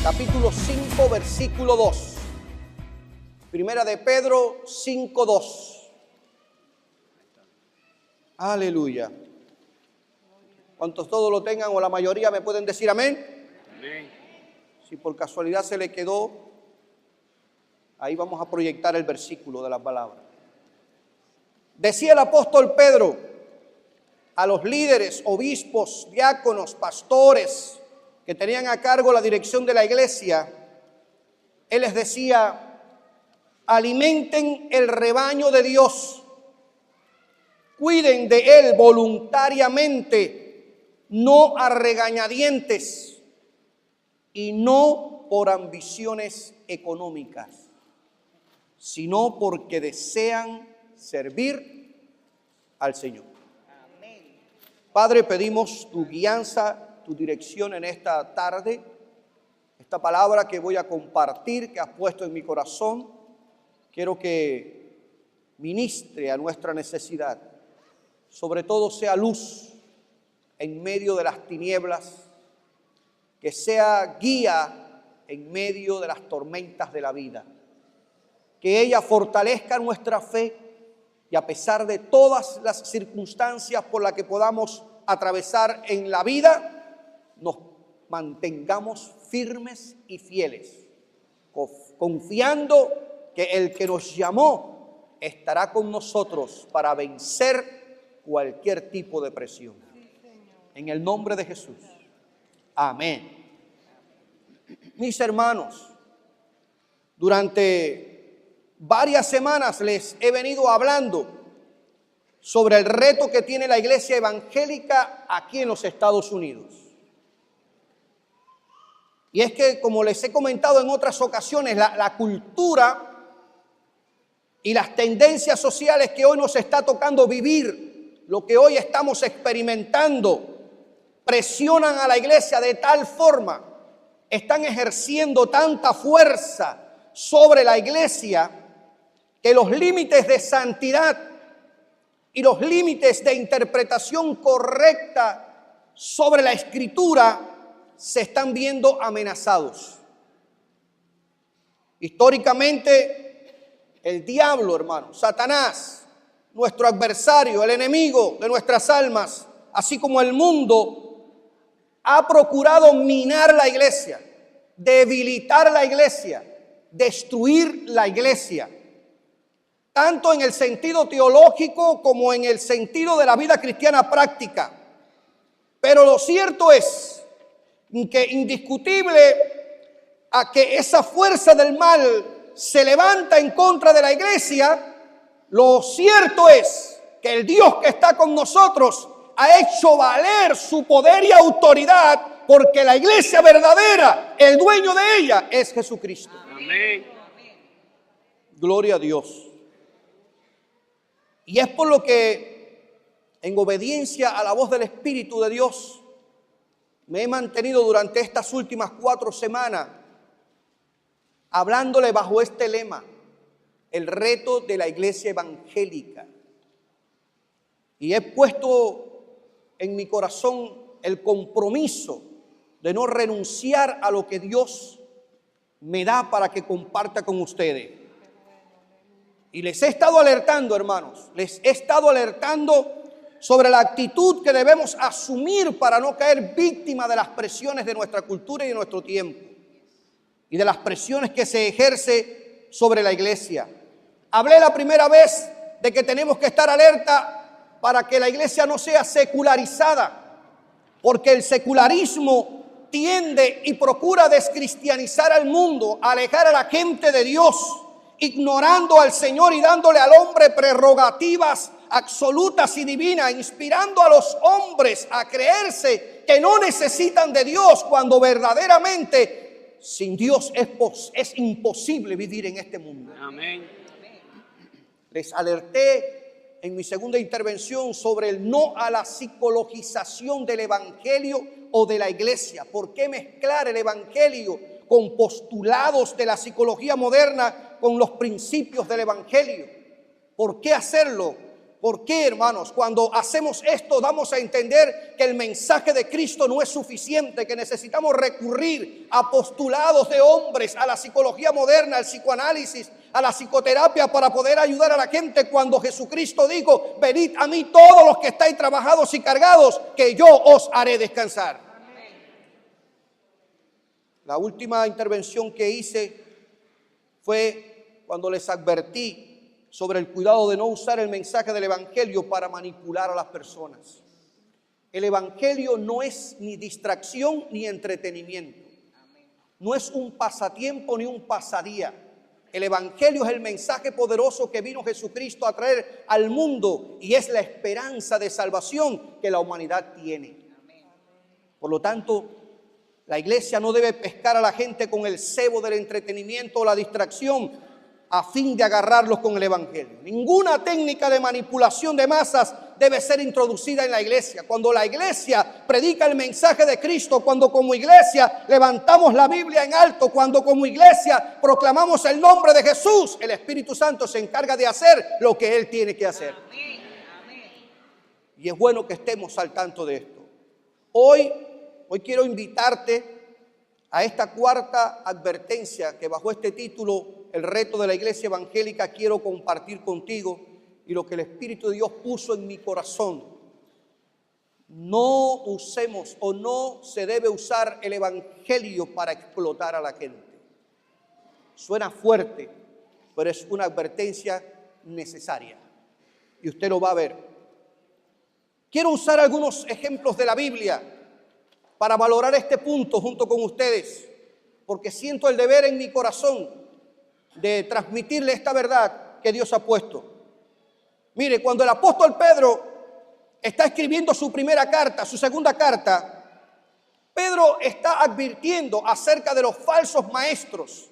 capítulo 5, versículo 2. Primera de Pedro 5:2. Aleluya. ¿Cuántos todos lo tengan o la mayoría me pueden decir amén? Amén. Si por casualidad se le quedó, ahí vamos a proyectar el versículo de la palabra. Decía el apóstol Pedro a los líderes, obispos, diáconos, pastores que tenían a cargo la dirección de la iglesia, él les decía: alimenten el rebaño de Dios, cuiden de él voluntariamente, no a regañadientes y no por ambiciones económicas, sino porque desean servir al Señor. Amén. Padre, pedimos tu guianza, tu dirección en esta tarde. Esta palabra que voy a compartir, que has puesto en mi corazón, quiero que ministre a nuestra necesidad. Sobre todo sea luz en medio de las tinieblas, que sea guía en medio de las tormentas de la vida. Que ella fortalezca nuestra fe y a pesar de todas las circunstancias por las que podamos atravesar en la vida, nos mantengamos firmes y fieles, confiando que el que nos llamó estará con nosotros para vencer cualquier tipo de presión. En el nombre de Jesús. Amén. Mis hermanos, durante varias semanas les he venido hablando sobre el reto que tiene la iglesia evangélica aquí en los Estados Unidos. Y es que, como les he comentado en otras ocasiones, la cultura y las tendencias sociales que hoy nos está tocando vivir, lo que hoy estamos experimentando, presionan a la iglesia de tal forma, están ejerciendo tanta fuerza sobre la iglesia, que los límites de santidad y los límites de interpretación correcta sobre la Escritura se están viendo amenazados. Históricamente, el diablo, hermano, Satanás, nuestro adversario, el enemigo de nuestras almas, así como el mundo, ha procurado minar la iglesia, debilitar la iglesia, destruir la iglesia, tanto en el sentido teológico como en el sentido de la vida cristiana práctica. Pero lo cierto es que indiscutible a que esa fuerza del mal se levanta en contra de la iglesia, lo cierto es que el Dios que está con nosotros ha hecho valer su poder y autoridad, porque la iglesia verdadera, el dueño de ella, es Jesucristo. Amén. Gloria a Dios. Y es por lo que, en obediencia a la voz del Espíritu de Dios, me he mantenido durante estas últimas 4 semanas hablándole bajo este lema: el reto de la iglesia evangélica. Y he puesto en mi corazón el compromiso de no renunciar a lo que Dios me da para que comparta con ustedes. Y les he estado alertando, hermanos, les he estado alertando sobre la actitud que debemos asumir para no caer víctima de las presiones de nuestra cultura y de nuestro tiempo, y de las presiones que se ejerce sobre la iglesia. Hablé la primera vez de que tenemos que estar alerta para que la iglesia no sea secularizada, porque el secularismo tiende y procura descristianizar al mundo, alejar a la gente de Dios, ignorando al Señor y dándole al hombre prerrogativas absolutas y divinas, inspirando a los hombres a creerse que no necesitan de Dios, cuando verdaderamente sin Dios es imposible vivir en este mundo. Amén. Les alerté en mi segunda intervención sobre el no a la psicologización del evangelio o de la iglesia. ¿Por qué mezclar el evangelio con postulados de la psicología moderna con los principios del evangelio? ¿Por qué hacerlo? ¿Por qué, hermanos? Cuando hacemos esto damos a entender que el mensaje de Cristo no es suficiente, que necesitamos recurrir a postulados de hombres, a la psicología moderna, al psicoanálisis, a la psicoterapia para poder ayudar a la gente, cuando Jesucristo dijo: venid a mí todos los que estáis trabajados y cargados, que yo os haré descansar. La última intervención que hice fue cuando les advertí sobre el cuidado de no usar el mensaje del evangelio para manipular a las personas. El evangelio no es ni distracción ni entretenimiento. No es un pasatiempo ni un pasadía. El evangelio es el mensaje poderoso que vino Jesucristo a traer al mundo y es la esperanza de salvación que la humanidad tiene. Por lo tanto, la iglesia no debe pescar a la gente con el cebo del entretenimiento o la distracción a fin de agarrarlos con el evangelio. Ninguna técnica de manipulación de masas debe ser introducida en la iglesia. Cuando la iglesia predica el mensaje de Cristo, cuando como iglesia levantamos la Biblia en alto, cuando como iglesia proclamamos el nombre de Jesús, el Espíritu Santo se encarga de hacer lo que Él tiene que hacer. Y es bueno que estemos al tanto de esto. Hoy quiero invitarte a esta cuarta advertencia que bajo este título, el reto de la iglesia evangélica, quiero compartir contigo y lo que el Espíritu de Dios puso en mi corazón. No usemos o no se debe usar el evangelio para explotar a la gente. Suena fuerte, pero es una advertencia necesaria y usted lo va a ver. Quiero usar algunos ejemplos de la Biblia para valorar este punto junto con ustedes, porque siento el deber en mi corazón de transmitirle esta verdad que Dios ha puesto. Mire, cuando el apóstol Pedro está escribiendo su primera carta, su segunda carta, Pedro está advirtiendo acerca de los falsos maestros,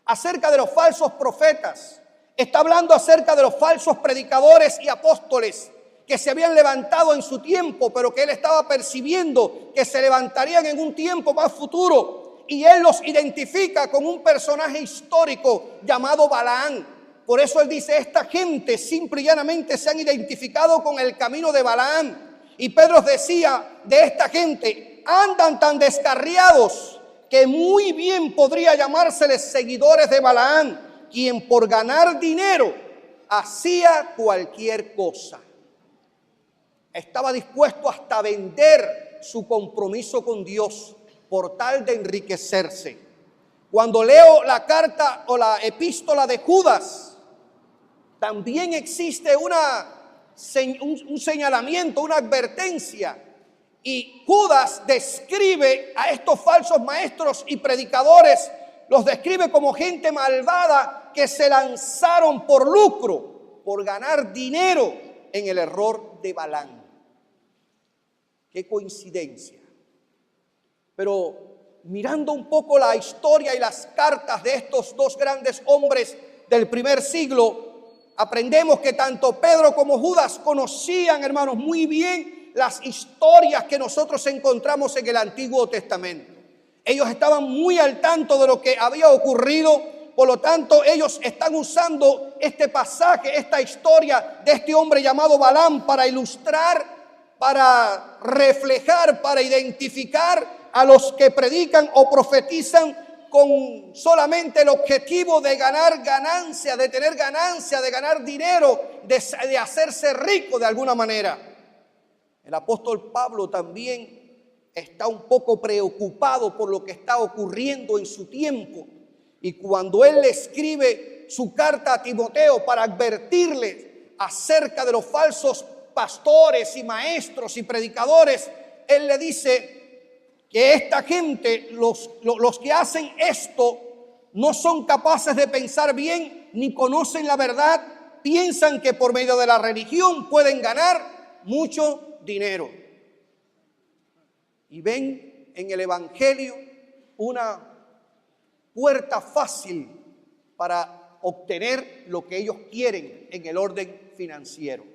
acerca de los falsos profetas, está hablando acerca de los falsos predicadores y apóstoles que se habían levantado en su tiempo, pero que él estaba percibiendo que se levantarían en un tiempo más futuro. Y él los identifica con un personaje histórico llamado Balaam. Por eso él dice: esta gente simple y llanamente se han identificado con el camino de Balaam. Y Pedro decía de esta gente: andan tan descarriados que muy bien podría llamárseles seguidores de Balaam, quien por ganar dinero hacía cualquier cosa. Estaba dispuesto hasta vender su compromiso con Dios por tal de enriquecerse. Cuando leo la carta o la epístola de Judas, también existe un señalamiento, una advertencia. Y Judas describe a estos falsos maestros y predicadores, los describe como gente malvada que se lanzaron por lucro, por ganar dinero en el error de Balaam. Qué coincidencia. Pero mirando un poco la historia y las cartas de estos dos grandes hombres del primer siglo, aprendemos que tanto Pedro como Judas conocían, hermanos, muy bien las historias que nosotros encontramos en el Antiguo Testamento. Ellos estaban muy al tanto de lo que había ocurrido, por lo tanto ellos están usando este pasaje, esta historia de este hombre llamado Balaam para ilustrar, para reflejar, para identificar a los que predican o profetizan con solamente el objetivo de ganar ganancia, de tener ganancia, de ganar dinero, de hacerse rico de alguna manera. El apóstol Pablo también está un poco preocupado por lo que está ocurriendo en su tiempo. Y cuando él le escribe su carta a Timoteo para advertirle acerca de los falsos pastores y maestros y predicadores, él le dice que esta gente, los que hacen esto, no son capaces de pensar bien ni conocen la verdad, piensan que por medio de la religión pueden ganar mucho dinero. Y ven en el evangelio una puerta fácil para obtener lo que ellos quieren en el orden financiero.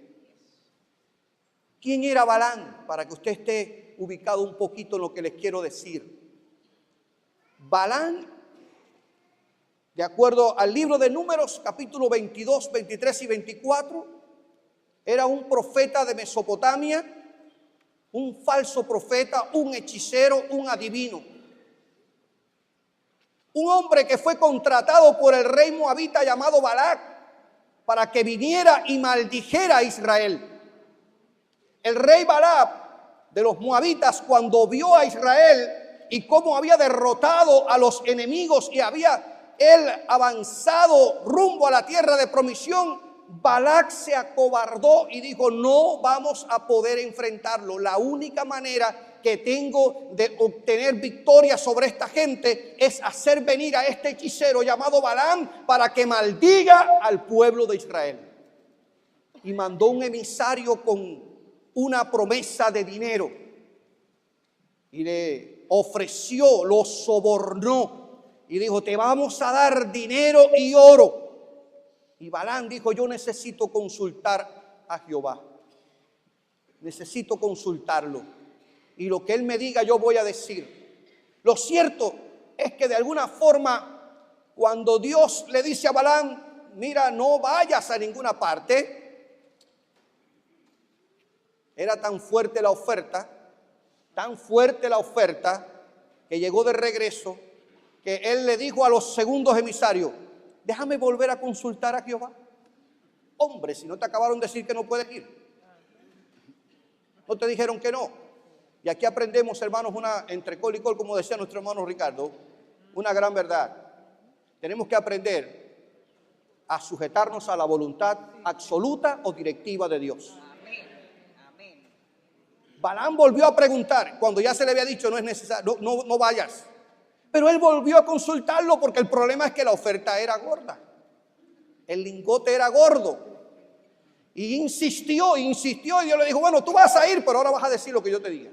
¿Quién era Balaam? Para que usted esté ubicado un poquito en lo que les quiero decir. Balaam, de acuerdo al libro de Números, capítulo 22, 23 y 24, Era un profeta de Mesopotamia, un falso profeta, un hechicero, un adivino. Un hombre que fue contratado por el rey moabita llamado Balac para que viniera y maldijera a Israel. El rey Balac de los moabitas, cuando vio a Israel y cómo había derrotado a los enemigos y había él avanzado rumbo a la tierra de promisión, Balac se acobardó y dijo: no vamos a poder enfrentarlo. La única manera que tengo de obtener victoria sobre esta gente es hacer venir a este hechicero llamado Balaam para que maldiga al pueblo de Israel. Y mandó un emisario con una promesa de dinero y le ofreció, lo sobornó y dijo: te vamos a dar dinero y oro. Y Balaam dijo: yo necesito consultar a Jehová, necesito consultarlo, y lo que él me diga yo voy a decir. Lo cierto es que de alguna forma, cuando Dios le dice a Balaam: mira, no vayas a ninguna parte, era tan fuerte la oferta, que llegó de regreso, que él le dijo a los segundos emisarios: déjame volver a consultar a Jehová. Hombre, si no te acabaron de decir que no puedes ir, no te dijeron que no. Y aquí aprendemos, hermanos, entre col y col, como decía nuestro hermano Ricardo, una gran verdad. Tenemos que aprender a sujetarnos a la voluntad absoluta o directiva de Dios. Balaam volvió a preguntar cuando ya se le había dicho: no es necesario, no vayas. Pero él volvió a consultarlo porque el problema es que la oferta era gorda. El lingote era gordo. Y insistió y Dios le dijo: bueno, tú vas a ir, pero ahora vas a decir lo que yo te diga.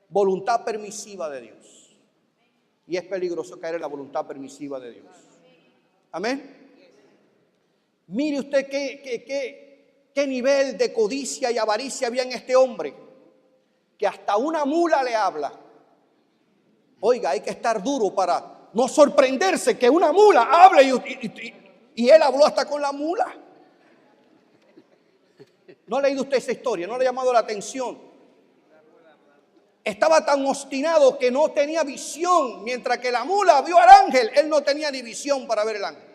Voluntad permisiva de Dios. Y es peligroso caer en la voluntad permisiva de Dios. Amén. Mire usted qué nivel de codicia y avaricia había en este hombre, que hasta una mula le habla. Oiga, hay que estar duro para no sorprenderse que una mula hable y él habló hasta con la mula. ¿No ha leído usted esa historia? ¿No le ha llamado la atención? Estaba tan obstinado que no tenía visión. Mientras que la mula vio al ángel, él no tenía ni visión para ver el ángel.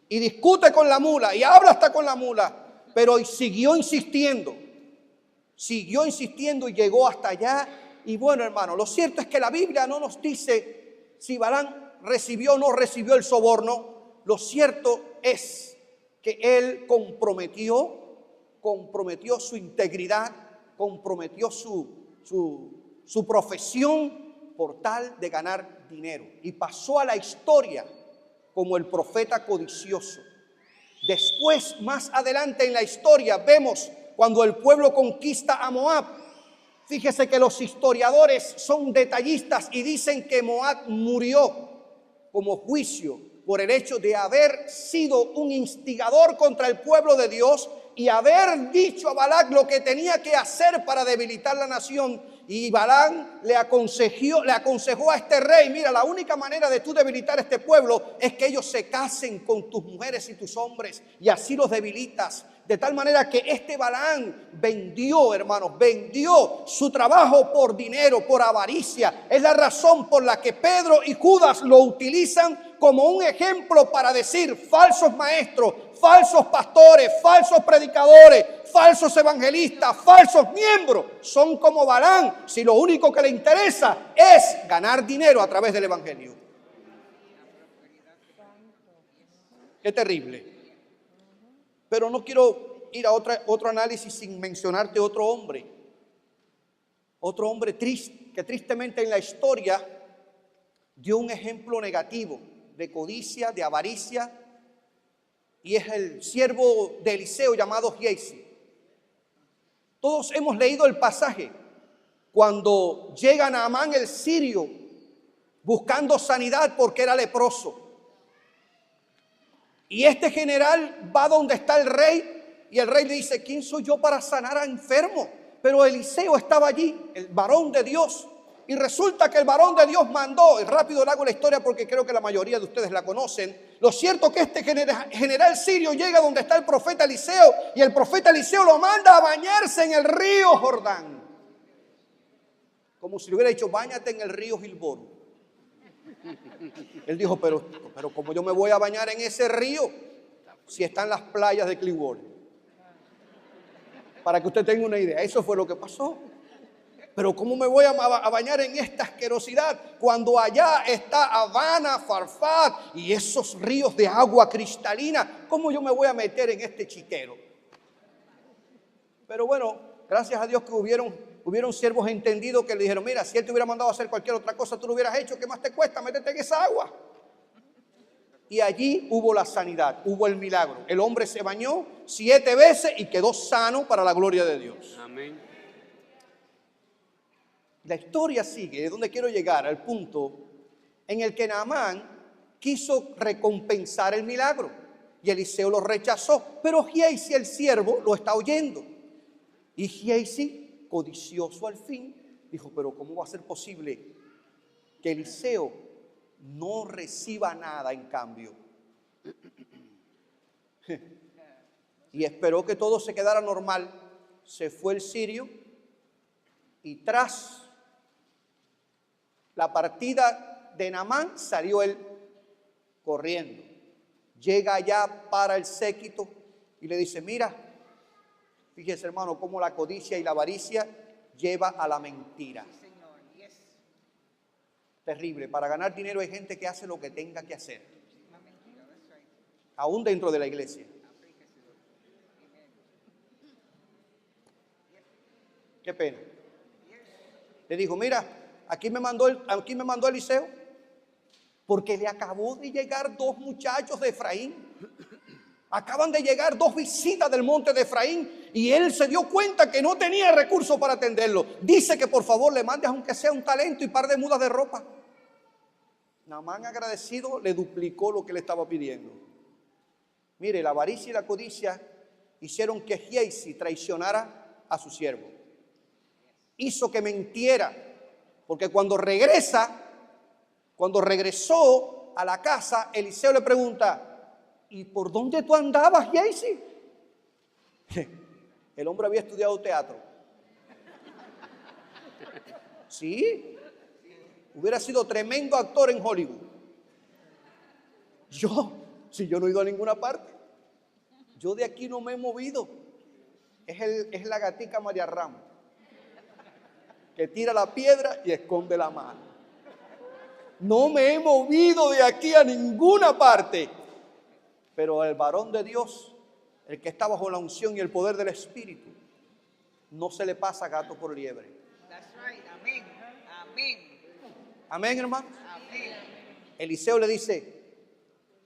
Y discute con la mula y habla hasta con la mula, pero siguió insistiendo y llegó hasta allá. Y bueno, hermano, lo cierto es que la Biblia no nos dice si Balaam recibió o no recibió el soborno. Lo cierto es que él comprometió su integridad, comprometió su profesión por tal de ganar dinero. Y pasó a la historia como el profeta codicioso. Después, más adelante en la historia, vemos cuando el pueblo conquista a Moab. Fíjese que los historiadores son detallistas y dicen que Moab murió como juicio por el hecho de haber sido un instigador contra el pueblo de Dios y haber dicho a Balac lo que tenía que hacer para debilitar la nación. Y Balaam le aconsejó a este rey: mira, la única manera de tú debilitar a este pueblo es que ellos se casen con tus mujeres y tus hombres, y así los debilitas. De tal manera que este Balaam vendió, hermanos, vendió su trabajo por dinero, por avaricia. Es la razón por la que Pedro y Judas lo utilizan como un ejemplo para decir: falsos maestros, falsos pastores, falsos predicadores, falsos evangelistas, falsos miembros, son como Balaam si lo único que le interesa es ganar dinero a través del evangelio. Qué terrible. Pero no quiero ir a otro análisis sin mencionarte otro hombre triste, que tristemente en la historia dio un ejemplo negativo de codicia, de avaricia, y es el siervo de Eliseo llamado Giezi. Todos hemos leído el pasaje cuando llega Naamán el sirio buscando sanidad porque era leproso. Y este general va donde está el rey y el rey le dice: ¿quién soy yo para sanar a enfermo? Pero Eliseo estaba allí, el varón de Dios, Y resulta que el varón de Dios mandó, y rápido le hago la historia porque creo que la mayoría de ustedes la conocen. Lo cierto que este general sirio llega donde está el profeta Eliseo, y el profeta Eliseo lo manda a bañarse en el río Jordán. Como si le hubiera dicho, báñate en el río Gilboa. Él dijo, pero ¿cómo yo me voy a bañar en ese río si están las playas de Clearwater? Para que usted tenga una idea, eso fue lo que pasó. Pero ¿cómo me voy a bañar en esta asquerosidad cuando allá está Habana, Farfad y esos ríos de agua cristalina? ¿Cómo yo me voy a meter en este chiquero? Pero bueno, gracias a Dios que hubieron siervos entendidos que le dijeron, mira, si él te hubiera mandado a hacer cualquier otra cosa, tú lo hubieras hecho, ¿qué más te cuesta? Métete en esa agua. Y allí hubo la sanidad, hubo el milagro. El hombre se bañó 7 veces y quedó sano para la gloria de Dios. Amén. La historia sigue, de donde quiero llegar, al punto en el que Naamán quiso recompensar el milagro y Eliseo lo rechazó, pero Giezi el siervo lo está oyendo. Y Giezi, codicioso al fin, dijo, pero ¿cómo va a ser posible que Eliseo no reciba nada en cambio? Y esperó que todo se quedara normal. Se fue el sirio y tras la partida de Naamán salió él corriendo. Llega allá para el séquito y le dice, mira, fíjese hermano cómo la codicia y la avaricia lleva a la mentira. Terrible. Para ganar dinero hay gente que hace lo que tenga que hacer, aún dentro de la iglesia. Qué pena. Le dijo, mira, aquí me mandó Eliseo, porque le acabó de llegar 2 muchachos de Efraín. Acaban de llegar 2 visitas del monte de Efraín y él se dio cuenta que no tenía recursos para atenderlo. Dice que por favor le mandes aunque sea un talento y par de mudas de ropa. Naamán, agradecido, le duplicó lo que le estaba pidiendo. Mire, la avaricia y la codicia hicieron que Giezi traicionara a su siervo. Hizo que mintiera, porque cuando regresó a la casa, Eliseo le pregunta, ¿y por dónde tú andabas, Giezi? El hombre había estudiado teatro. Sí, hubiera sido tremendo actor en Hollywood. Yo no he ido a ninguna parte. Yo de aquí no me he movido. Es la gatica María Ramos, que tira la piedra y esconde la mano. No me he movido de aquí a ninguna parte. Pero el varón de Dios, el que está bajo la unción y el poder del Espíritu, no se le pasa gato por liebre. That's right. Amén. Amén. Amén, hermano. Amén. Eliseo le dice,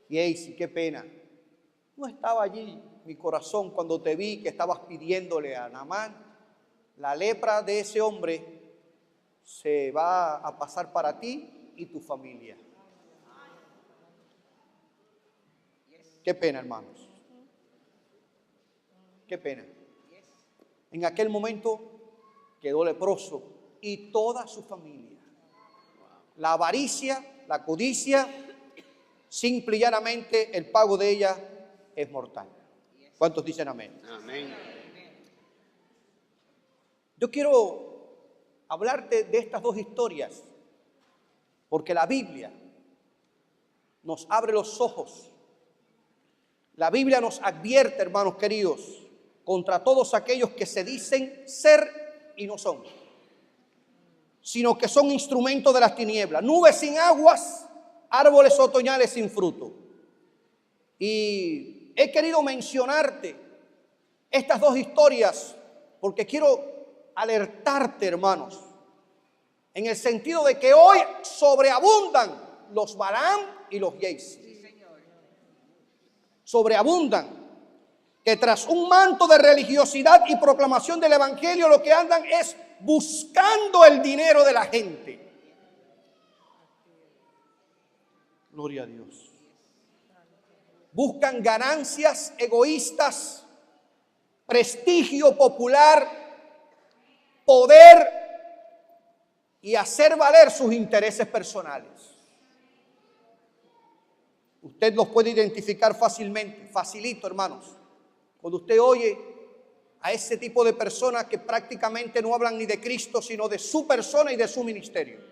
Giezi, qué pena. No estaba allí mi corazón cuando te vi que estabas pidiéndole a Naamán. La lepra de ese hombre se va a pasar para ti y tu familia. Qué pena, hermanos. Qué pena. En aquel momento quedó leproso y toda su familia. La avaricia, la codicia, simple y llanamente el pago de ella es mortal. ¿Cuántos dicen amén? Amén. Yo quiero hablarte de estas 2 historias porque la Biblia nos abre los ojos. La Biblia nos advierte, hermanos queridos, contra todos aquellos que se dicen ser y no son, sino que son instrumentos de las tinieblas, nubes sin aguas, árboles otoñales sin fruto. Y he querido mencionarte estas 2 historias porque quiero alertarte, hermanos, en el sentido de que hoy sobreabundan los Balaam y los Giezi. Sobreabundan, que tras un manto de religiosidad y proclamación del evangelio lo que andan es buscando el dinero de la gente. Gloria a Dios. Buscan ganancias egoístas, prestigio popular, poder y hacer valer sus intereses personales. Usted los puede identificar fácilmente, facilito, hermanos. Cuando usted oye a ese tipo de personas que prácticamente no hablan ni de Cristo, sino de su persona y de su ministerio.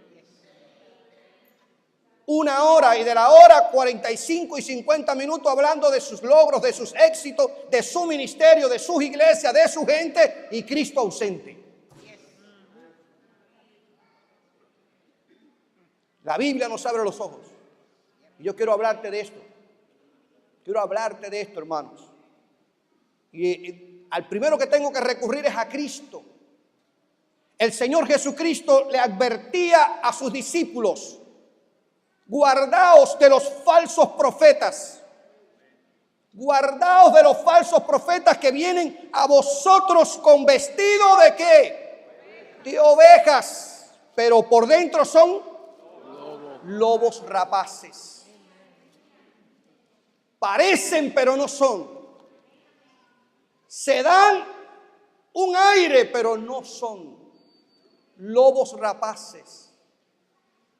1 hora y de la hora 45 y 50 minutos hablando de sus logros, de sus éxitos, de su ministerio, de sus iglesias, de su gente, y Cristo ausente. La Biblia nos abre los ojos. Y yo quiero hablarte de esto. Quiero hablarte de esto, hermanos. Y al primero que tengo que recurrir es a Cristo. El Señor Jesucristo le advertía a sus discípulos: guardaos de los falsos profetas. Guardaos de los falsos profetas que vienen a vosotros con vestido ¿de qué? De ovejas, pero por dentro son lobos rapaces. Parecen pero no son. Se dan un aire pero no son. Lobos rapaces.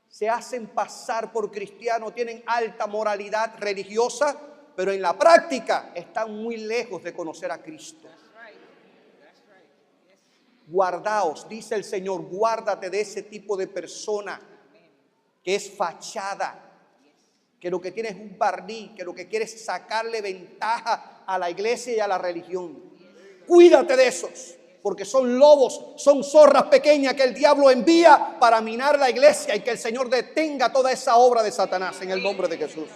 Se hacen pasar por cristianos, tienen alta moralidad religiosa, pero en la práctica están muy lejos de conocer a Cristo. Guardaos, dice el Señor, guárdate de ese tipo de persona que es fachada, que lo que tiene es un barniz, que lo que quiere es sacarle ventaja a la iglesia y a la religión. Cuídate de esos, porque son lobos, son zorras pequeñas que el diablo envía para minar la iglesia, y que el Señor detenga toda esa obra de Satanás en el nombre de Jesús.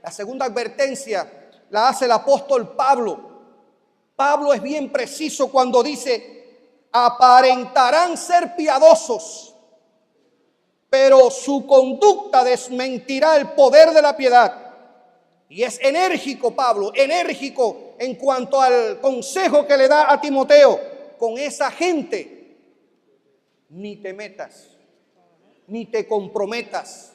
La segunda advertencia la hace el apóstol Pablo. Pablo es bien preciso cuando dice: aparentarán ser piadosos, pero su conducta desmentirá el poder de la piedad. Y es enérgico Pablo, enérgico en cuanto al consejo que le da a Timoteo: con esa gente ni te metas, ni te comprometas,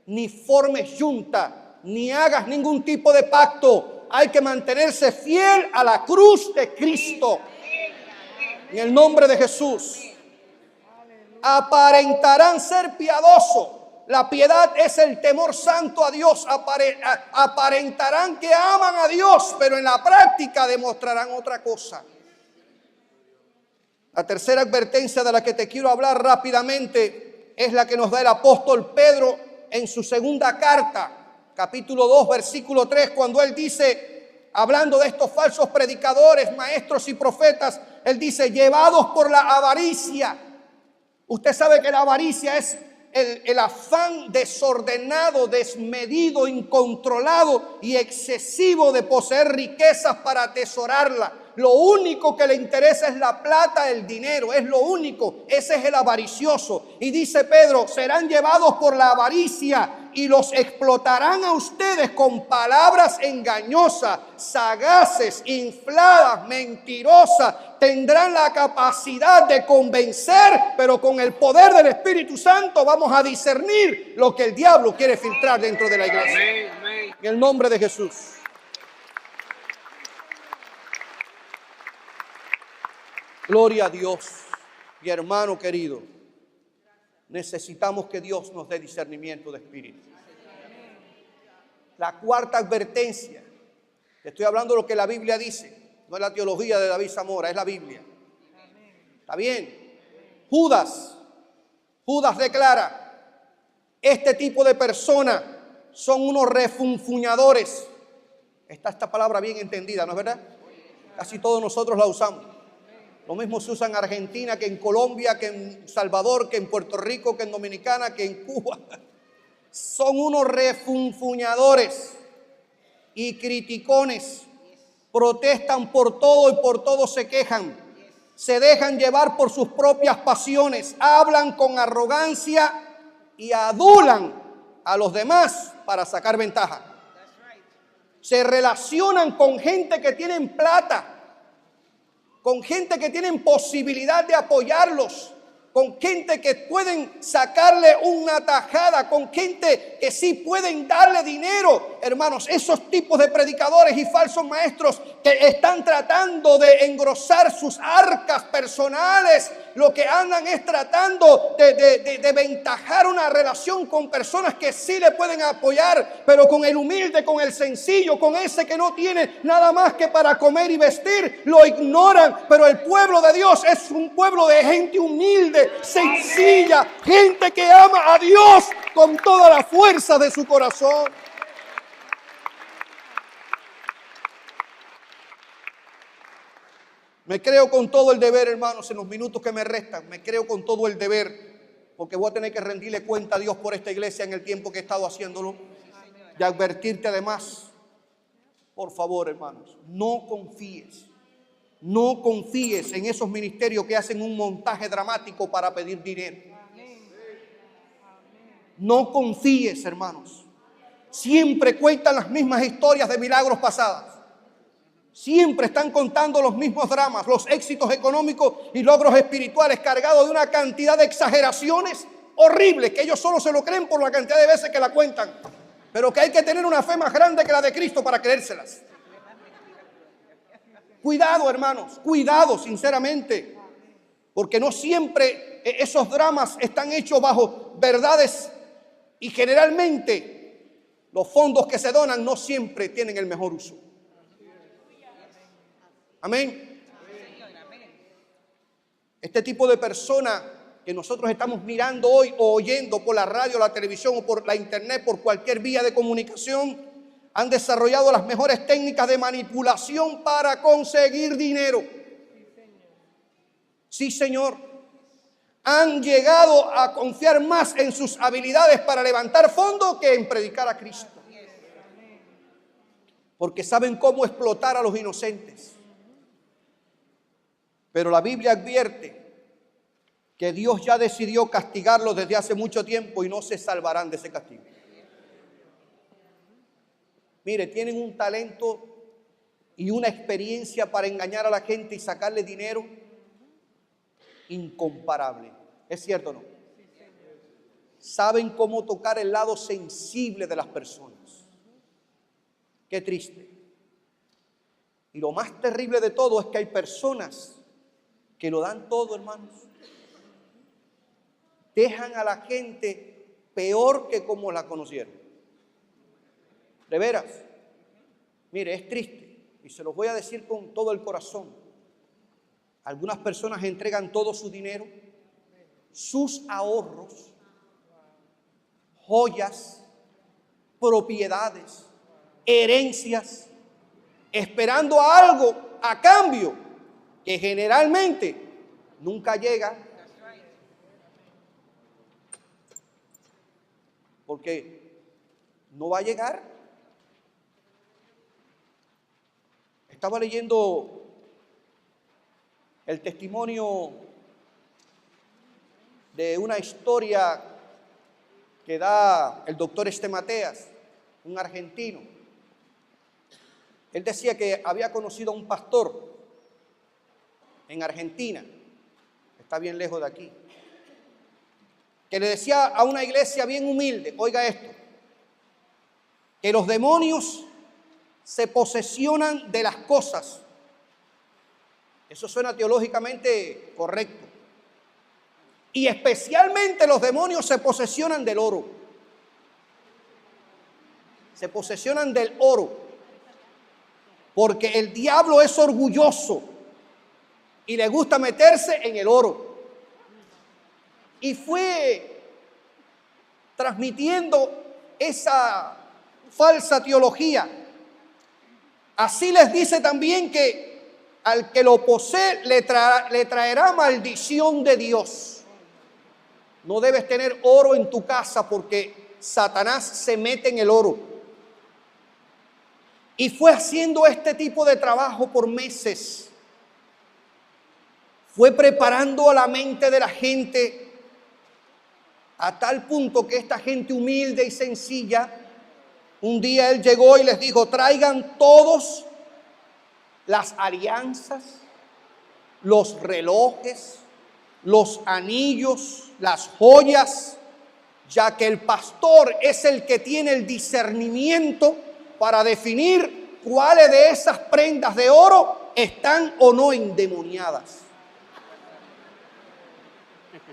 ni formes junta, ni hagas ningún tipo de pacto. Hay que mantenerse fiel a la cruz de Cristo. En el nombre de Jesús. Aparentarán ser piadosos. La piedad es el temor santo a Dios. Aparentarán que aman a Dios, pero en la práctica demostrarán otra cosa. La tercera advertencia de la que te quiero hablar rápidamente es la que nos da el apóstol Pedro en su segunda carta, capítulo 2, versículo 3, cuando él dice, hablando de estos falsos predicadores, maestros y profetas, él dice: llevados por la avaricia. Usted sabe que la avaricia es el afán desordenado, desmedido, incontrolado y excesivo de poseer riquezas para atesorarla. Lo único que le interesa es la plata, el dinero, es lo único. Ese es el avaricioso. Y dice Pedro: serán llevados por la avaricia y los explotarán a ustedes con palabras engañosas, sagaces, infladas, mentirosas. Tendrán la capacidad de convencer, pero con el poder del Espíritu Santo vamos a discernir lo que el diablo quiere filtrar dentro de la iglesia. En el nombre de Jesús. Gloria a Dios. Mi hermano querido, necesitamos que Dios nos dé discernimiento de espíritu. La cuarta advertencia, te estoy hablando de lo que la Biblia dice, no es la teología de David Zamora, es la Biblia. ¿Está bien? Judas declara: este tipo de personas son unos refunfuñadores. Está esta palabra bien entendida, ¿no es verdad? Casi todos nosotros la usamos. Lo mismo se usa en Argentina, que en Colombia, que en Salvador, que en Puerto Rico, que en Dominicana, que en Cuba. Son unos refunfuñadores y criticones. Protestan por todo y por todo se quejan. Se dejan llevar por sus propias pasiones. Hablan con arrogancia y adulan a los demás para sacar ventaja. Se relacionan con gente que tienen plata, con gente que tienen posibilidad de apoyarlos, con gente que pueden sacarle una tajada, con gente que sí pueden darle dinero. Hermanos, esos tipos de predicadores y falsos maestros que están tratando de engrosar sus arcas personales, lo que andan es tratando de ventajar una relación con personas que sí le pueden apoyar, pero con el humilde, con el sencillo, con ese que no tiene nada más que para comer y vestir, lo ignoran. Pero el pueblo de Dios es un pueblo de gente humilde, sencilla, gente que ama a Dios con toda la fuerza de su corazón. Me creo con todo el deber, hermanos, en los minutos que me restan, me creo con todo el deber, porque voy a tener que rendirle cuenta a Dios por esta iglesia en el tiempo que he estado haciéndolo, y advertirte además, por favor, hermanos, no confíes en esos ministerios que hacen un montaje dramático para pedir dinero. No confíes, hermanos. Siempre cuentan las mismas historias de milagros pasados. Siempre están contando los mismos dramas, los éxitos económicos y logros espirituales cargados de una cantidad de exageraciones horribles que ellos solo se lo creen por la cantidad de veces que la cuentan. Pero que hay que tener una fe más grande que la de Cristo para creérselas. Cuidado, hermanos, cuidado sinceramente, porque no siempre esos dramas están hechos bajo verdades y generalmente los fondos que se donan no siempre tienen el mejor uso. Amén. Este tipo de persona que nosotros estamos mirando hoy o oyendo por la radio, la televisión o por la internet, por cualquier vía de comunicación, han desarrollado las mejores técnicas de manipulación para conseguir dinero. Sí, Señor. Han llegado a confiar más en sus habilidades para levantar fondos que en predicar a Cristo. Porque saben cómo explotar a los inocentes. Pero la Biblia advierte que Dios ya decidió castigarlos desde hace mucho tiempo y no se salvarán de ese castigo. Mire, tienen un talento y una experiencia para engañar a la gente y sacarle dinero incomparable. ¿Es cierto o no? Saben cómo tocar el lado sensible de las personas. Qué triste. Y lo más terrible de todo es que hay personas que lo dan todo, hermanos. Dejan a la gente peor que como la conocieron. De veras. Mire, es triste. Y se los voy a decir con todo el corazón. Algunas personas entregan todo su dinero, sus ahorros, joyas, propiedades, herencias, esperando algo a cambio que generalmente nunca llega, porque no va a llegar. Estaba leyendo el testimonio de una historia que da el doctor Estemateas, un argentino. Él decía que había conocido a un pastor en Argentina, está bien lejos de aquí, que le decía a una iglesia bien humilde, oiga esto, que los demonios se posesionan de las cosas. Eso suena teológicamente correcto. Y especialmente los demonios se posesionan del oro. Se posesionan del oro. Porque el diablo es orgulloso y le gusta meterse en el oro. Y fue transmitiendo esa falsa teología. Así les dice también que al que lo posee le traerá maldición de Dios. No debes tener oro en tu casa porque Satanás se mete en el oro. Y fue haciendo este tipo de trabajo por meses. Fue preparando a la mente de la gente a tal punto que esta gente humilde y sencilla, un día él llegó y les dijo, traigan todos las alianzas, los relojes, los anillos, las joyas, ya que el pastor es el que tiene el discernimiento para definir cuáles de esas prendas de oro están o no endemoniadas.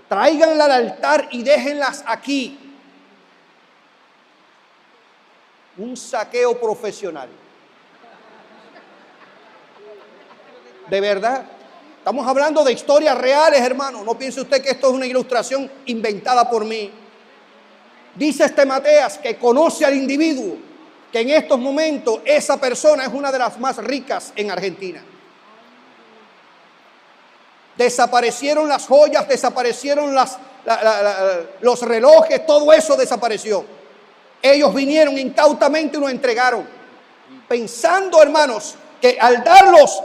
Tráiganlas al altar y déjenlas aquí. Un saqueo profesional. De verdad. Estamos hablando de historias reales, hermano. No piense usted que esto es una ilustración inventada por mí. Dice este Mateas que conoce al individuo, que en estos momentos esa persona es una de las más ricas en Argentina. Desaparecieron las joyas, desaparecieron los relojes, todo eso desapareció. Ellos vinieron incautamente y los entregaron, pensando, hermanos, que al darlos,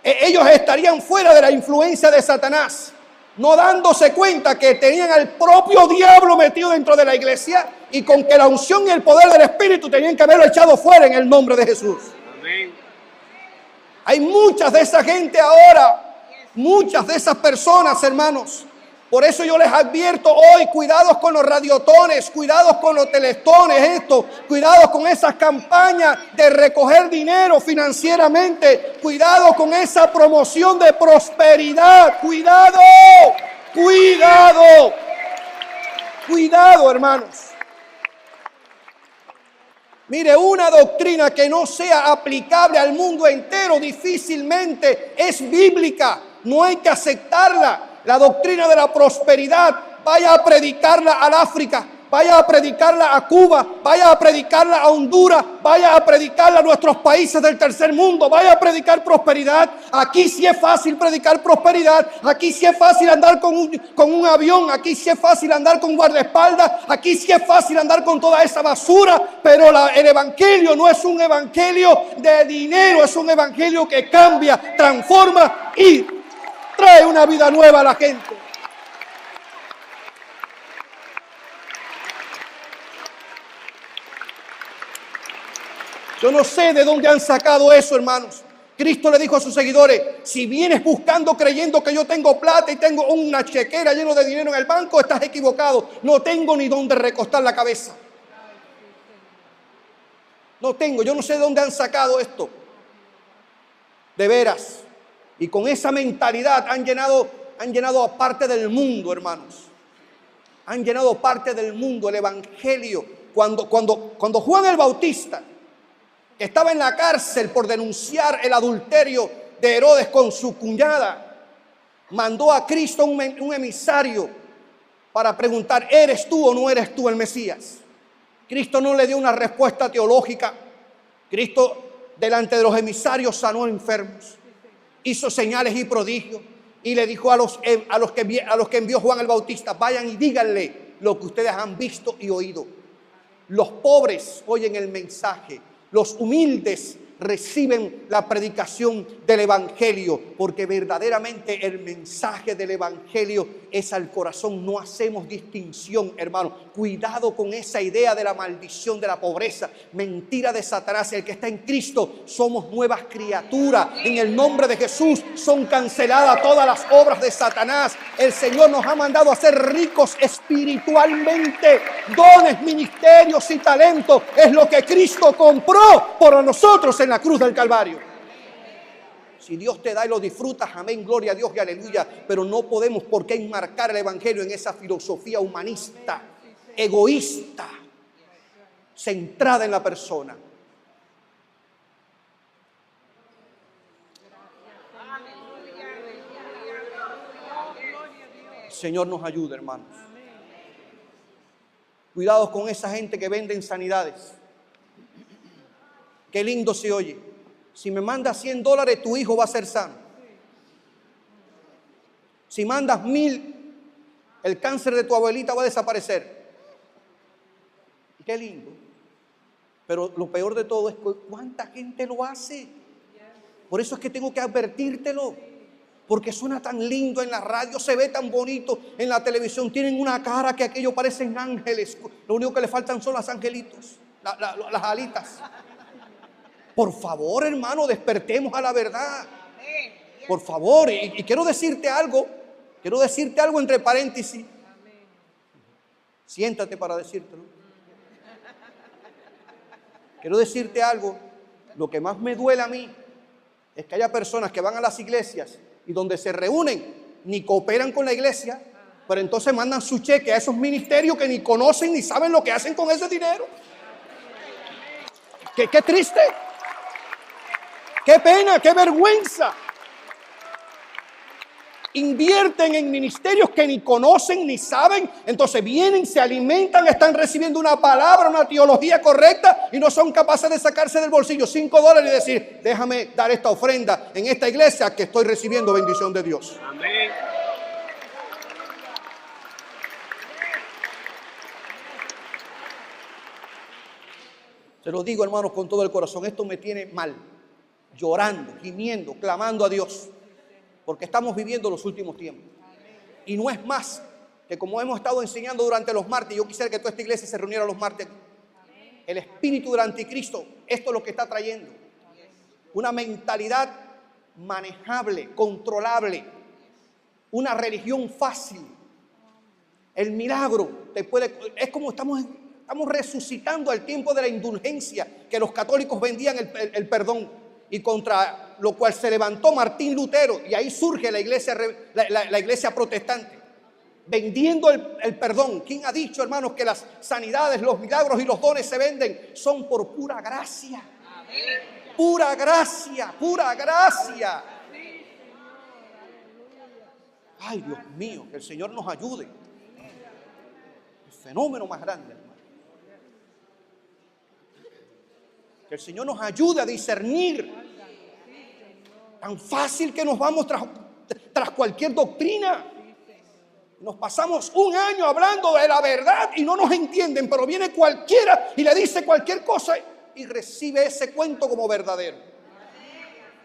ellos estarían fuera de la influencia de Satanás, no dándose cuenta que tenían al propio diablo metido dentro de la iglesia y con que la unción y el poder del Espíritu tenían que haberlo echado fuera en el nombre de Jesús. Amén. Hay muchas de esa gente ahora, muchas de esas personas, hermanos. Por eso yo les advierto hoy, cuidados con los radiotones, cuidados con los telestones, cuidados con esas campañas de recoger dinero financieramente, cuidado con esa promoción de prosperidad, cuidado, cuidado, cuidado, hermanos. Mire, una doctrina que no sea aplicable al mundo entero difícilmente es bíblica, no hay que aceptarla. La doctrina de la prosperidad, vaya a predicarla al África, vaya a predicarla a Cuba, vaya a predicarla a Honduras, vaya a predicarla a nuestros países del tercer mundo, vaya a predicar prosperidad. Aquí sí es fácil predicar prosperidad, aquí sí es fácil andar con un avión, aquí sí es fácil andar con guardaespaldas, aquí sí es fácil andar con toda esa basura, pero el evangelio no es un evangelio de dinero, es un evangelio que cambia, transforma y trae una vida nueva a la gente. Yo no sé de dónde han sacado eso, hermanos. Cristo le dijo a sus seguidores, si vienes buscando creyendo que yo tengo plata y tengo una chequera llena de dinero en el banco, estás equivocado. No tengo ni dónde recostar la cabeza. No tengo, yo no sé de dónde han sacado esto. De veras. Y con esa mentalidad han llenado a parte del mundo, hermanos. Han llenado parte del mundo, el evangelio. Cuando Juan el Bautista, que estaba en la cárcel por denunciar el adulterio de Herodes con su cuñada, mandó a Cristo un emisario para preguntar, ¿eres tú o no eres tú el Mesías? Cristo no le dio una respuesta teológica. Cristo, delante de los emisarios, sanó enfermos, hizo señales y prodigios y le dijo a los que envió Juan el Bautista, vayan y díganle lo que ustedes han visto y oído. Los pobres oyen el mensaje, los humildes reciben la predicación del evangelio, porque verdaderamente el mensaje del evangelio es al corazón. No hacemos distinción, hermano. Cuidado con esa idea de la maldición de la pobreza, mentira de Satanás. El que está en Cristo somos nuevas criaturas. En el nombre de Jesús son canceladas todas las obras de Satanás. El Señor nos ha mandado a ser ricos espiritualmente. Dones, ministerios y talentos es lo que Cristo compró por nosotros en la cruz del Calvario. Si Dios te da y lo disfrutas, amén, gloria a Dios y aleluya. Pero no podemos por qué enmarcar el evangelio en esa filosofía humanista, egoísta, centrada en la persona. El Señor nos ayude, hermanos. Cuidados con esa gente que vende sanidades. Qué lindo se oye. Si me mandas $100, tu hijo va a ser sano. Si mandas 1,000, el cáncer de tu abuelita va a desaparecer. Qué lindo. Pero lo peor de todo es cuánta gente lo hace. Por eso es que tengo que advertírtelo. Porque suena tan lindo en la radio, se ve tan bonito en la televisión. Tienen una cara que aquello parecen ángeles. Lo único que le faltan son los angelitos, las alitas. Por favor, hermano, despertemos a la verdad. Por favor, y quiero decirte algo. Quiero decirte algo entre paréntesis. Siéntate para decírtelo. Quiero decirte algo. Lo que más me duele a mí es que haya personas que van a las iglesias y donde se reúnen ni cooperan con la iglesia, pero entonces mandan su cheque a esos ministerios que ni conocen ni saben lo que hacen con ese dinero. Qué triste. Qué pena, qué vergüenza. Invierten en ministerios que ni conocen ni saben, entonces vienen, se alimentan, están recibiendo una palabra, una teología correcta y no son capaces de sacarse del bolsillo $5 y decir, déjame dar esta ofrenda en esta iglesia que estoy recibiendo bendición de Dios. Amén. Se lo digo, hermanos, con todo el corazón, esto me tiene mal, llorando, gimiendo, clamando a Dios, porque estamos viviendo los últimos tiempos. Y no es más que como hemos estado enseñando durante los martes, yo quisiera que toda esta iglesia se reuniera los martes. El espíritu del anticristo, esto es lo que está trayendo. Una mentalidad manejable, controlable, una religión fácil. El milagro te puede, es como estamos resucitando al tiempo de la indulgencia, que los católicos vendían el perdón, y contra lo cual se levantó Martín Lutero, y ahí surge la iglesia protestante, vendiendo el perdón. ¿Quién ha dicho, hermanos, que las sanidades, los milagros y los dones se venden? Son por pura gracia. Pura gracia, pura gracia. Ay, Dios mío, que el Señor nos ayude. El fenómeno más grande, hermano. Que el Señor nos ayude a discernir. Tan fácil que nos vamos tras cualquier doctrina. Nos pasamos un año hablando de la verdad y no nos entienden, pero viene cualquiera y le dice cualquier cosa y recibe ese cuento como verdadero.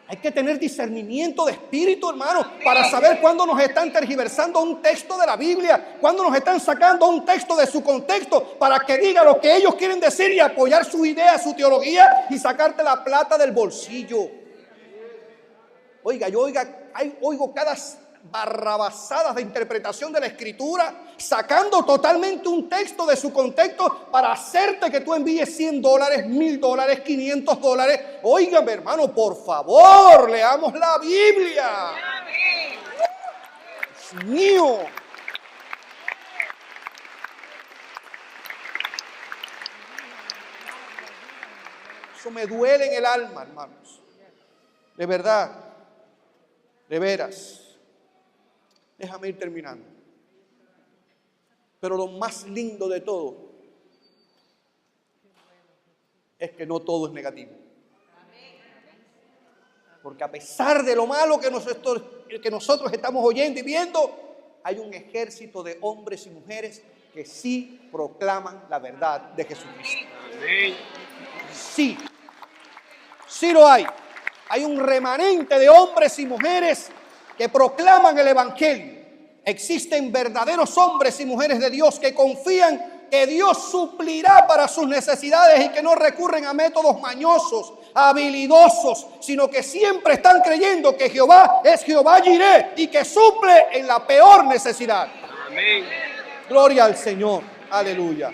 Hay que tener discernimiento de espíritu, hermano, para saber cuándo nos están tergiversando un texto de la Biblia, cuándo nos están sacando un texto de su contexto para que diga lo que ellos quieren decir y apoyar su idea, su teología y sacarte la plata del bolsillo. Oiga, oigo cada barrabasadas de interpretación de la Escritura, sacando totalmente un texto de su contexto para hacerte que tú envíes $100, $1,000, $500. Óigame, hermano, por favor, leamos la Biblia. Dios mío. Eso me duele en el alma, hermanos. De verdad, de veras. Déjame ir terminando. Pero lo más lindo de todo es que no todo es negativo. Porque a pesar de lo malo que nosotros estamos oyendo y viendo, hay un ejército de hombres y mujeres que sí proclaman la verdad de Jesucristo. Sí, sí lo hay. Hay un remanente de hombres y mujeres que proclaman el evangelio. Existen verdaderos hombres y mujeres de Dios que confían que Dios suplirá para sus necesidades y que no recurren a métodos mañosos, habilidosos, sino que siempre están creyendo que Jehová es Jehová Jireh y que suple en la peor necesidad. Amén. Gloria al Señor. Aleluya.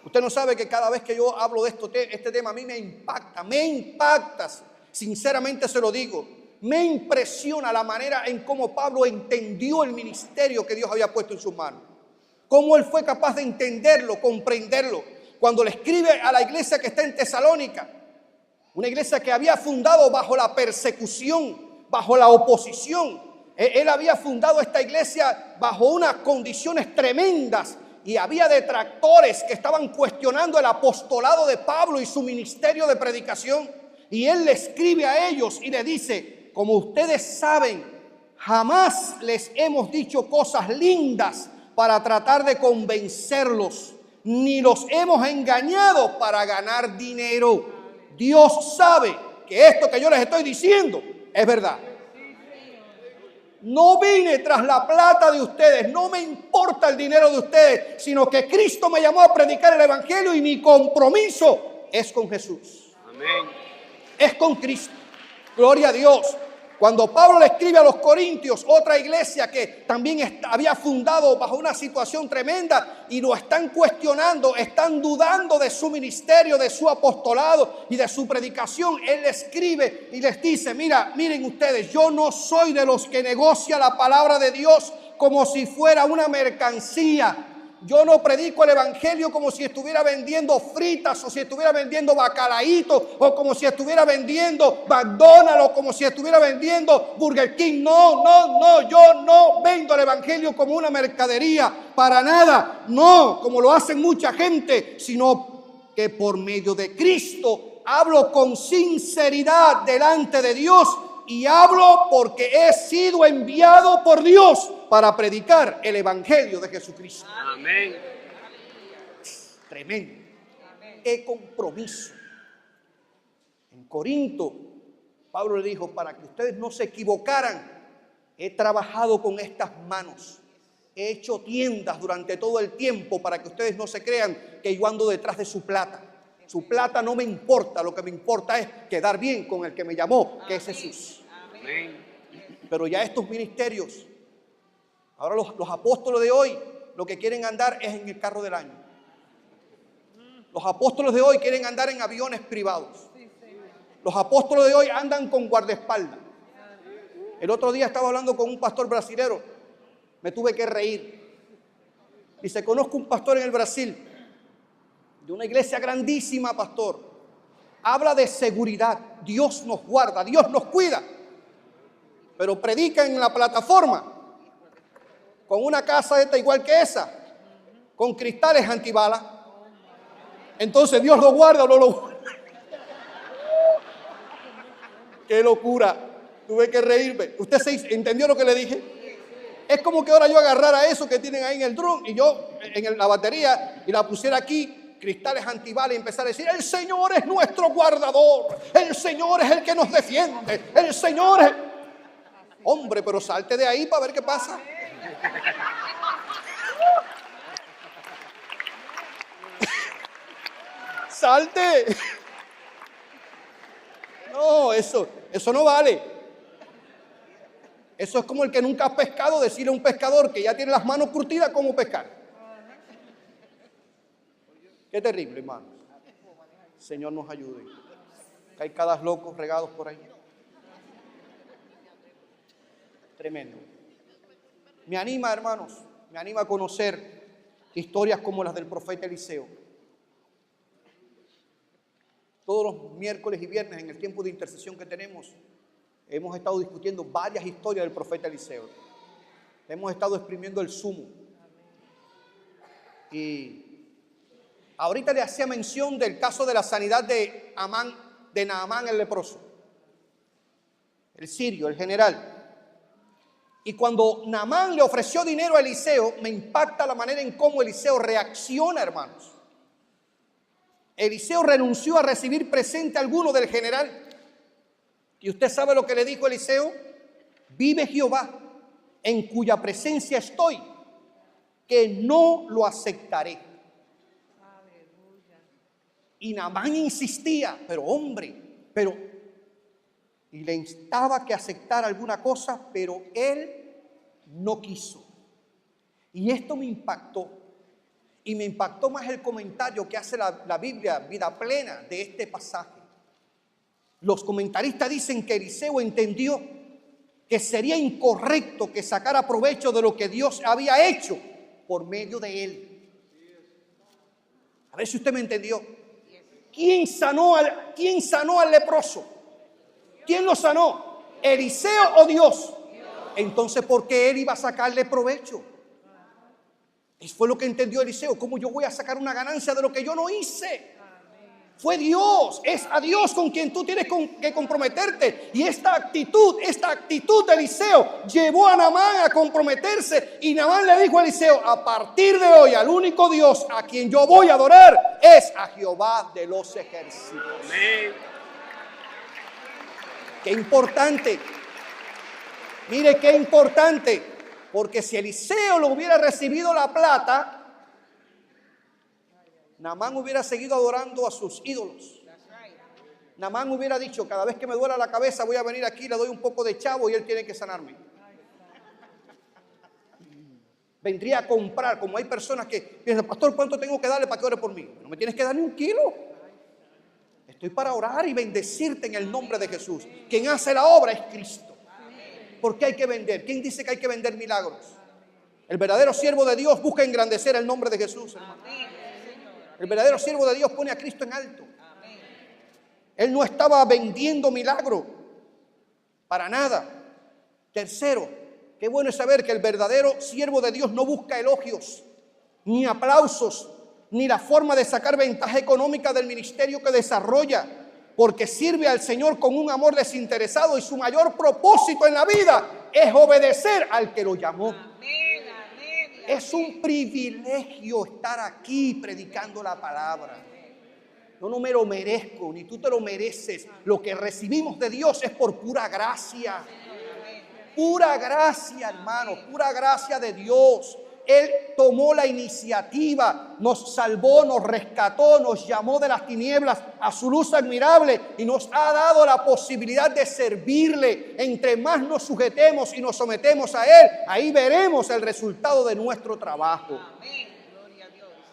Usted no sabe que cada vez que yo hablo de este tema a mí me impacta, sinceramente se lo digo. Me impresiona la manera en cómo Pablo entendió el ministerio que Dios había puesto en sus manos. Cómo él fue capaz de entenderlo, comprenderlo. Cuando le escribe a la iglesia que está en Tesalónica, una iglesia que había fundado bajo la persecución, bajo la oposición. Él había fundado esta iglesia bajo unas condiciones tremendas y había detractores que estaban cuestionando el apostolado de Pablo y su ministerio de predicación. Y él le escribe a ellos y le dice: como ustedes saben, jamás les hemos dicho cosas lindas para tratar de convencerlos, ni los hemos engañado para ganar dinero. Dios sabe que esto que yo les estoy diciendo es verdad. No vine tras la plata de ustedes, no me importa el dinero de ustedes, sino que Cristo me llamó a predicar el evangelio y mi compromiso es con Jesús. Amén. Es con Cristo. Gloria a Dios. Cuando Pablo le escribe a los Corintios, otra iglesia que también había fundado bajo una situación tremenda, y lo están cuestionando, están dudando de su ministerio, de su apostolado y de su predicación, él les escribe y les dice: miren ustedes, yo no soy de los que negocia la palabra de Dios como si fuera una mercancía. Yo no predico el evangelio como si estuviera vendiendo fritas, o si estuviera vendiendo bacalaíto, o como si estuviera vendiendo McDonald's, o como si estuviera vendiendo Burger King. No, yo no vendo el evangelio como una mercadería, para nada. No, como lo hacen mucha gente, sino que por medio de Cristo hablo con sinceridad delante de Dios, y hablo porque he sido enviado por Dios para predicar el evangelio de Jesucristo. Amén. Tremendo. Qué compromiso. En Corinto, Pablo le dijo: para que ustedes no se equivocaran, he trabajado con estas manos. He hecho tiendas durante todo el tiempo para que ustedes no se crean que yo ando detrás de su plata. Su plata no me importa, lo que me importa es quedar bien con el que me llamó, que es Jesús. Amén. Pero ya estos ministerios, ahora los apóstoles de hoy, lo que quieren andar es en el carro del año. Los apóstoles de hoy quieren andar en aviones privados. Los apóstoles de hoy andan con guardaespaldas. El otro día estaba hablando con un pastor brasilero, me tuve que reír. Dice: conozco un pastor en el Brasil, de una iglesia grandísima, pastor. Habla de seguridad, Dios nos guarda, Dios nos cuida. Pero predica en la plataforma con una casa esta igual que esa, con cristales antibalas. Entonces, ¿Dios lo guarda o no lo guarda? ¡Qué locura! Tuve que reírme. ¿Usted se entendió lo que le dije? Es como que ahora yo agarrara eso que tienen ahí en el drum y yo en la batería y la pusiera aquí, cristales antibalas, y empezar a decir: el Señor es nuestro guardador, el Señor es el que nos defiende, el Señor es... Hombre, pero salte de ahí para ver qué pasa. Salte. No, eso no vale. Eso es como el que nunca ha pescado, decirle a un pescador que ya tiene las manos curtidas cómo pescar. Qué terrible, hermano. Señor nos ayude. Que hay cada locos regados por ahí. Tremendo. Me anima, hermanos, me anima a conocer historias como las del profeta Eliseo. Todos los miércoles y viernes, en el tiempo de intercesión que tenemos, hemos estado discutiendo varias historias del profeta Eliseo. Hemos estado exprimiendo el zumo. Y ahorita le hacía mención del caso de la sanidad de Naamán el leproso, el sirio, el general. Y cuando Naamán le ofreció dinero a Eliseo, me impacta la manera en cómo Eliseo reacciona, hermanos. Eliseo renunció a recibir presente alguno del general. ¿Y usted sabe lo que le dijo Eliseo? Vive Jehová, en cuya presencia estoy, que no lo aceptaré. Y Naamán insistía, y le instaba que aceptara alguna cosa, pero él no quiso. Y esto me impactó. Y me impactó más el comentario que hace la Biblia Vida Plena de este pasaje. Los comentaristas dicen que Eliseo entendió que sería incorrecto que sacara provecho de lo que Dios había hecho por medio de él. A ver si usted me entendió. ¿Quién sanó al leproso? ¿Quién lo sanó? ¿Eliseo o Dios? Entonces, ¿por qué él iba a sacarle provecho? Eso fue lo que entendió Eliseo. ¿Cómo yo voy a sacar una ganancia de lo que yo no hice? Fue Dios, es a Dios con quien tú tienes que comprometerte. Y esta actitud de Eliseo llevó a Naamán a comprometerse. Y Naamán le dijo a Eliseo: a partir de hoy, al único Dios a quien yo voy a adorar es a Jehová de los ejércitos. Amén. Qué importante. Mire qué importante. Porque si Eliseo lo hubiera recibido la plata, Naamán hubiera seguido adorando a sus ídolos. Naamán hubiera dicho, cada vez que me duela la cabeza voy a venir aquí, le doy un poco de chavo y él tiene que sanarme. Vendría a comprar, como hay personas que piensan, pastor, ¿cuánto tengo que darle para que ore por mí? No me tienes que dar ni un kilo. Estoy para orar y bendecirte en el nombre de Jesús. Quien hace la obra es Cristo. ¿Por qué hay que vender? ¿Quién dice que hay que vender milagros? El verdadero siervo de Dios busca engrandecer el nombre de Jesús, hermano. El verdadero siervo de Dios pone a Cristo en alto. Él no estaba vendiendo milagro para nada. Tercero, qué bueno es saber que el verdadero siervo de Dios no busca elogios, ni aplausos, ni la forma de sacar ventaja económica del ministerio que desarrolla, porque sirve al Señor con un amor desinteresado y su mayor propósito en la vida es obedecer al que lo llamó. Es un privilegio estar aquí predicando la palabra. Yo no me lo merezco, ni tú te lo mereces. Lo que recibimos de Dios es por pura gracia. Pura gracia, hermano, pura gracia de Dios. Él tomó la iniciativa, nos salvó, nos rescató, nos llamó de las tinieblas a su luz admirable y nos ha dado la posibilidad de servirle. Entre más nos sujetemos y nos sometemos a Él, ahí veremos el resultado de nuestro trabajo.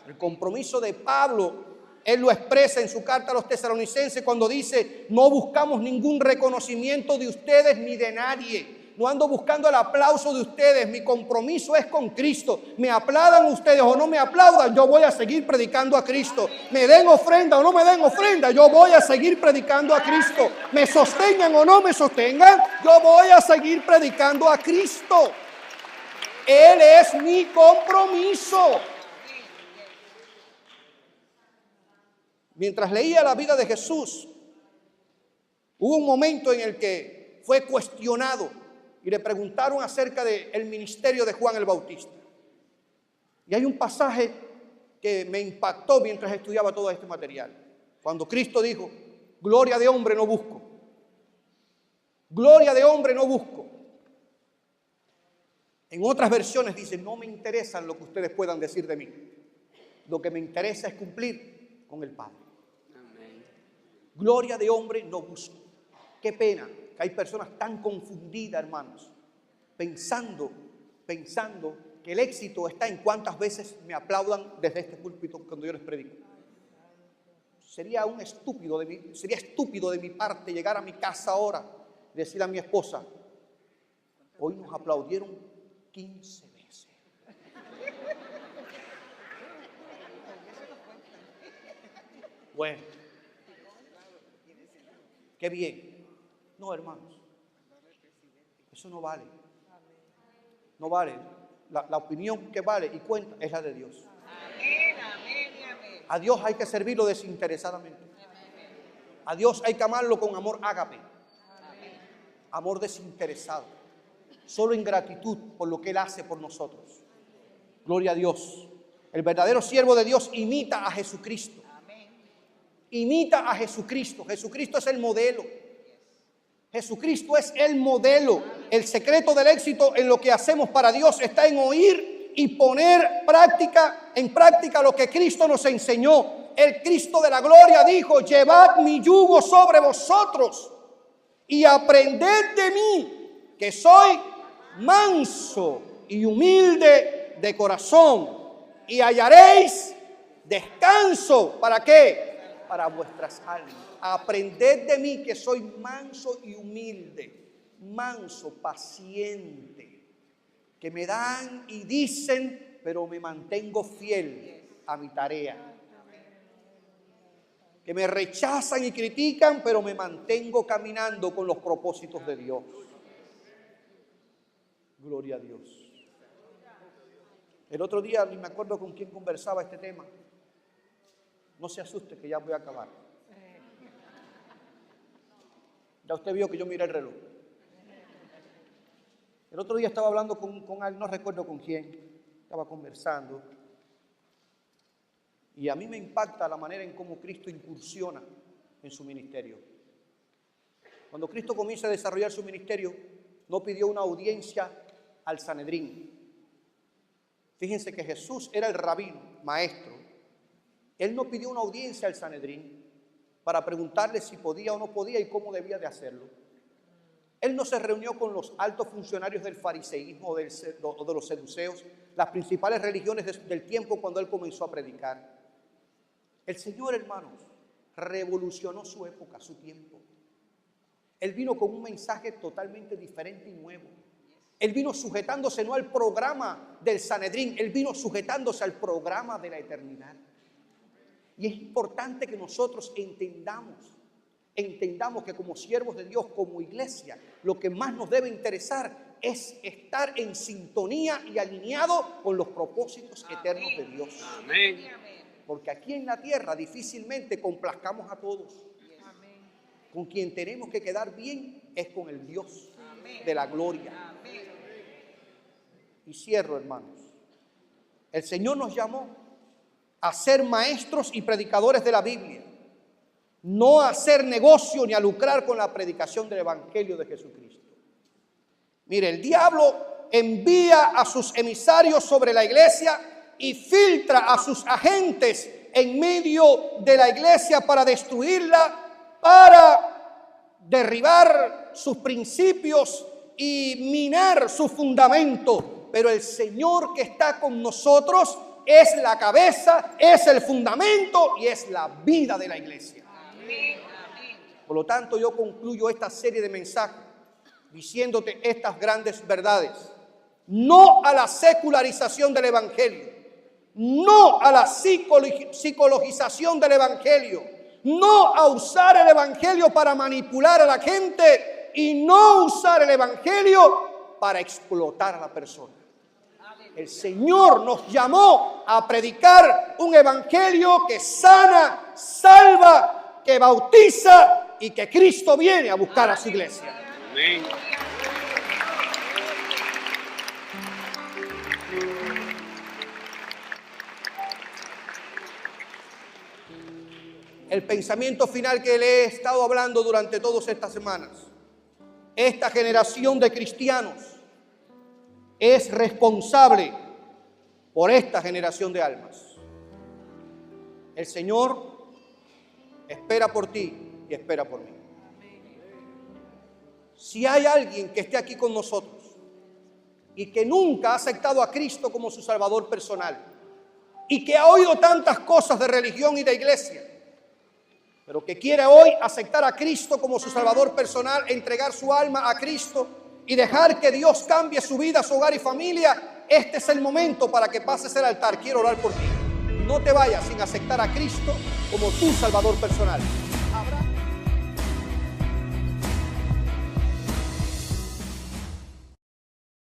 El compromiso de Pablo, él lo expresa en su carta a los tesalonicenses cuando dice, no buscamos ningún reconocimiento de ustedes ni de nadie. No ando buscando el aplauso de ustedes. Mi compromiso es con Cristo. Me aplaudan ustedes o no me aplaudan, yo voy a seguir predicando a Cristo. Me den ofrenda o no me den ofrenda, yo voy a seguir predicando a Cristo. Me sostengan o no me sostengan, yo voy a seguir predicando a Cristo. Él es mi compromiso. Mientras leía la vida de Jesús, hubo un momento en el que fue cuestionado y le preguntaron acerca del ministerio de Juan el Bautista. Y hay un pasaje que me impactó mientras estudiaba todo este material. Cuando Cristo dijo, gloria de hombre no busco. Gloria de hombre no busco. En otras versiones dice, no me interesa lo que ustedes puedan decir de mí. Lo que me interesa es cumplir con el Padre. Gloria de hombre no busco. Qué pena que hay personas tan confundidas, hermanos, pensando que el éxito está en cuántas veces me aplaudan desde este púlpito cuando yo les predico. Sería estúpido de mi parte llegar a mi casa ahora y decirle a mi esposa, hoy nos aplaudieron 15 veces. Bueno, qué bien. No, hermanos, eso no vale. No vale. La opinión que vale y cuenta es la de Dios. A Dios hay que servirlo desinteresadamente. A Dios hay que amarlo con amor ágape. Amor desinteresado. Solo en gratitud por lo que Él hace por nosotros. Gloria a Dios. El verdadero siervo de Dios imita a Jesucristo. Imita a Jesucristo. Jesucristo es el modelo. Jesucristo es el modelo. El secreto del éxito en lo que hacemos para Dios está en oír y poner en práctica lo que Cristo nos enseñó. El Cristo de la gloria dijo, llevad mi yugo sobre vosotros y aprended de mí, que soy manso y humilde de corazón, y hallaréis descanso. ¿Para qué? Para vuestras almas. Aprended de mí, que soy manso y humilde, manso, paciente, que me dan y dicen, pero me mantengo fiel a mi tarea. Que me rechazan y critican, pero me mantengo caminando con los propósitos de Dios. Gloria a Dios. El otro día, ni me acuerdo con quién conversaba este tema. No se asuste que ya voy a acabar. Ya usted vio que yo miré el reloj. El otro día estaba hablando con alguien, no recuerdo con quién, estaba conversando. Y a mí me impacta la manera en cómo Cristo incursiona en su ministerio. Cuando Cristo comienza a desarrollar su ministerio, no pidió una audiencia al Sanedrín. Fíjense que Jesús era el rabino, maestro. Él no pidió una audiencia al Sanedrín. para preguntarle si podía o no podía y cómo debía de hacerlo. Él no se reunió con los altos funcionarios del fariseísmo o de los seduceos, las principales religiones del tiempo cuando él comenzó a predicar. El Señor, hermanos, revolucionó su época, su tiempo. Él vino con un mensaje totalmente diferente y nuevo. Él vino sujetándose no al programa del Sanedrín, él vino sujetándose al programa de la eternidad. Y es importante que nosotros entendamos que como siervos de Dios, como iglesia, lo que más nos debe interesar es estar en sintonía y alineado con los propósitos eternos de Dios. Amén. Porque aquí en la tierra difícilmente complazcamos a todos. Con quien tenemos que quedar bien es con el Dios de la gloria. Y cierro, hermanos. El Señor nos llamó a ser maestros y predicadores de la Biblia, no a hacer negocio ni a lucrar con la predicación del Evangelio de Jesucristo. Mire, el diablo envía a sus emisarios sobre la iglesia y filtra a sus agentes en medio de la iglesia para destruirla, para derribar sus principios y minar su fundamento. Pero el Señor que está con nosotros es la cabeza, es el fundamento y es la vida de la iglesia. Por lo tanto, yo concluyo esta serie de mensajes diciéndote estas grandes verdades. No a la secularización del Evangelio, no a la psicologización del Evangelio, no a usar el Evangelio para manipular a la gente y no usar el Evangelio para explotar a la persona. El Señor nos llamó a predicar un evangelio que sana, salva, que bautiza y que Cristo viene a buscar a su iglesia. Amén. El pensamiento final que le he estado hablando durante todas estas semanas. Esta generación de cristianos es responsable por esta generación de almas. El Señor espera por ti y espera por mí. Si hay alguien que esté aquí con nosotros y que nunca ha aceptado a Cristo como su Salvador personal y que ha oído tantas cosas de religión y de iglesia, pero que quiere hoy aceptar a Cristo como su Salvador personal, entregar su alma a Cristo y dejar que Dios cambie su vida, su hogar y familia, este es el momento para que pases el altar. Quiero orar por ti. No te vayas sin aceptar a Cristo como tu Salvador personal.